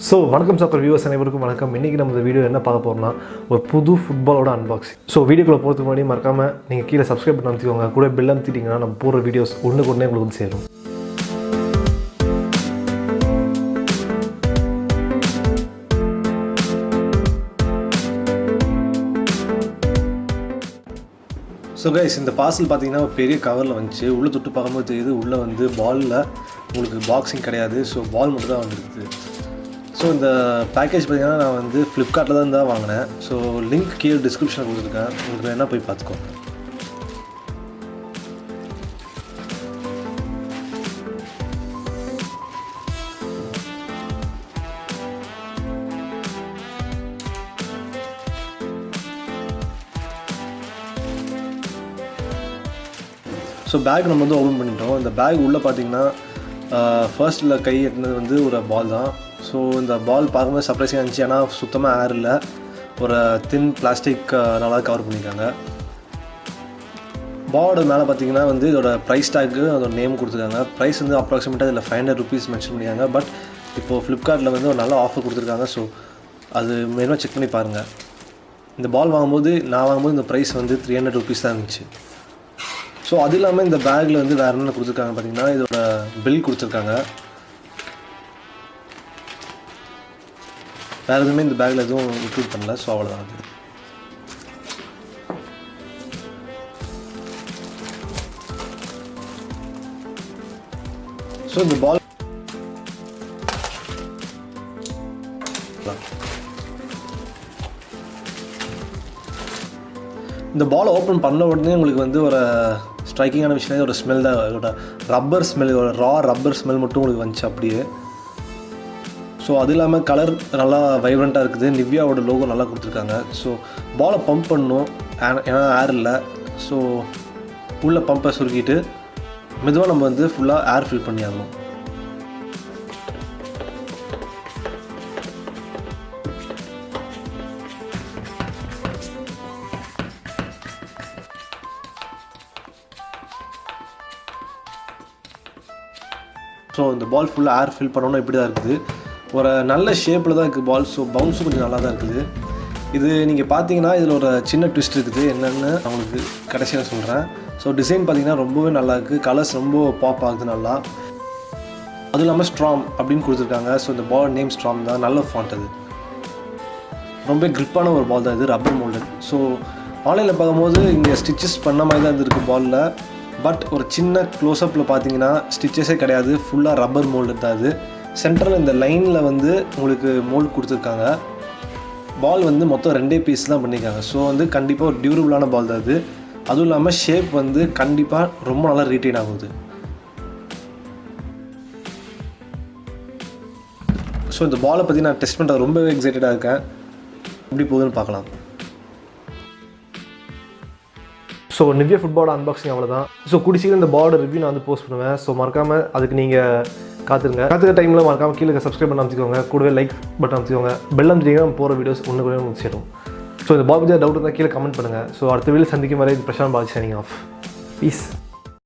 So வணக்கம் soccer viewers அனைவருக்கும் வணக்கம். இன்றைக்கி நம்ம இந்த வீடியோ என்ன பார்க்க போகிறோம்னா ஒரு புது ஃபுட்பாலோட அன்பாக்சிங். ஸோ வீடியோக்குள்ளே போகிறதுக்கு முன்னாடி மறக்காமல் நீங்கள் கீழே சப்ஸ்கிரைப் பண்ணி அமைச்சிக்கோங்க. கூட பெல் அமைத்திட்டிங்கன்னா நம்ம போகிற வீடியோஸ் ஒன்றுக்கு ஒன்றே உங்களுக்கு வந்து சேரும். ஸோ கைஸ், இந்த பார்சல் பார்த்தீங்கன்னா ஒரு பெரிய கவரில் வந்துச்சு. உள்ளே தொட்டு பார்க்கும்போது தெரியுது உள்ளே வந்து பாலில் உங்களுக்கு பாக்ஸிங் கிடையாது. ஸோ பால் மட்டும் தான் வந்துருக்குது. ஸோ இந்த பேக்கேஜ் பார்த்தீங்கன்னா நான் வந்து ஃப்ளிப்கார்ட்டில் தான் வாங்கினேன். ஸோ லிங்க் கீழே டிஸ்கிரிப்ஷனில் கொடுத்துருக்கேன், உங்களுக்கு வேணால் போய் பார்த்துக்கோங்க. ஸோ பேக் நம்ம வந்து ஓப்பன் பண்ணிட்டோம். இந்த பேக் உள்ளே பார்த்தீங்கன்னா ஃபர்ஸ்ட்டில் கை எட்டினது வந்து ஒரு பால் தான். ஸோ இந்த பால் பார்க்கும்போது சர்ப்ரைஸிங்காக இருந்துச்சு. ஏன்னா சுத்தமாக ஏர் இல்லை, ஒரு தின் பிளாஸ்டிக் நல்லா கவர் பண்ணியிருக்காங்க. பாலோட மேலே பார்த்தீங்கன்னா வந்து இதோட ப்ரைஸ் டேக்கு அதோட நேம் கொடுத்துருக்காங்க. ப்ரைஸ் வந்து அப்ராக்சிமேட்டாக இதில் 500 rupees மென்ஷன் பண்ணியிருக்காங்க. பட் இப்போது ஃப்ளிப்கார்ட்டில் வந்து ஒரு நல்ல ஆஃபர் கொடுத்துருக்காங்க. ஸோ அது மெயினாக செக் பண்ணி பாருங்கள். இந்த பால் வாங்கும்போது இந்த ப்ரைஸ் வந்து 300 rupees தான் இருந்துச்சு. ஸோ அது இல்லாமல் இந்த பேக்கில் வந்து வேறு என்ன கொடுத்துருக்காங்க பார்த்தீங்கன்னா இதோட பில் கொடுத்துருக்காங்க. வேறு எதுவுமே இந்த பேக்கில் எதுவும் இன்க்ளூட் பண்ணல. ஸோ அவ்வளோதான் அது. ஸோ இந்த பால் ஓப்பன் பண்ண உடனே உங்களுக்கு வந்து ஒரு ஸ்ட்ரைக்கிங்கான விஷயம் ஒரு ஸ்மெல் தான். இதோட ரப்பர் ஸ்மெல், ஒரு ரப்பர் ஸ்மெல் மட்டும் உங்களுக்கு வந்துச்சு அப்படியே. ஸோ அது இல்லாமல் கலர் நல்லா வைப்ரண்ட்டாக இருக்குது. நிவ்யாவோட லோகோ நல்லா கொடுத்துருக்காங்க. ஸோ பாலை பம்ப் பண்ணணும், ஏன்னா ஏர் இல்லை. ஸோ உள்ள பம்பை சுருக்கிட்டு மெதுவாக நம்ம வந்து ஃபுல்லாக ஏர் ஃபில் பண்ணி ஆகணும். ஸோ இந்த பால் ஃபுல்லாக ஏர் ஃபில் பண்ணணும். இப்படி தான் இருக்குது, ஒரு நல்ல ஷேப்பில் தான் இருக்குது பால். ஸோ பவுன்ஸும் கொஞ்சம் நல்லா தான் இருக்குது. இது நீங்கள் பார்த்தீங்கன்னா இதில் ஒரு சின்ன ட்விஸ்ட் இருக்குது, என்னென்னு அவங்களுக்கு கடைசியாக சொல்கிறேன். ஸோ டிசைன் பார்த்தீங்கன்னா ரொம்பவே நல்லா இருக்குது. கலர்ஸ் ரொம்ப பாப் ஆகுது நல்லா. அதுவும் இல்லாமல் ஸ்ட்ராங் அப்படின்னு கொடுத்துருக்காங்க. ஸோ இந்த பால் நேம் ஸ்ட்ராங் தான், நல்ல ஃபாண்ட். அது ரொம்ப கிரிப்பான ஒரு பால் தான் இது, ரப்பர் மோல்டட். ஸோ ஆன்லைனில் பார்க்கும்போது இங்கே ஸ்டிச்சஸ் பண்ண மாதிரி தான் இருந்திருக்கு பாலில். பட் ஒரு சின்ன க்ளோஸ்அப்பில் பார்த்தீங்கன்னா ஸ்டிச்சஸே கிடையாது, ஃபுல்லாக ரப்பர் மோல்டட் தான் இது. சென்டரில் இந்த லைனில் வந்து உங்களுக்கு மோல்ட் கொடுத்துருக்காங்க. பால் வந்து மொத்தம் 2 பீஸ் தான் பண்ணியிருக்காங்க. ஸோ வந்து கண்டிப்பாக ஒரு டியூரபிளான பால் தான் அது. அதுவும் இல்லாமல் ஷேப் வந்து கண்டிப்பாக ரொம்ப நல்லா ரீட்டைன் ஆகுது. ஸோ இந்த பாலை பற்றி நான் டெஸ்ட் பண்ணுறது ரொம்பவே எக்ஸைட்டடாக இருக்கேன். எப்படி போகுதுன்னு பார்க்கலாம். ஸோ நிவ்யா ஃபுட்பாலோட அன்பாக்சிங் அவ்வளோதான். ஸோ குடிச்சிக்கிற இந்த பாலோட ரிவ்யூ நான் வந்து போஸ்ட் பண்ணுவேன். ஸோ மறக்காமல் அதுக்கு நீங்கள் காத்துக்கிற டைமில் மறக்காமல் கீழே சப்ஸ்கிரைப் பண்ண அமைச்சிக்கோங்க. கூடவே லைக் பட்டன் அமைச்சிக்கோங்க. பெல் அமைச்சிங்கன்னா போகிற வீடியோஸ் ஒன்று கூட உங்களுக்கு சேரும். ஸோ இந்த பால் பற்றி டவுட் இருந்தால் கீழே கமெண்ட் பண்ணுங்கள். ஸோ அடுத்த வீடியோ சந்திக்கும் வரை Prashanth paaji signing off. Piece.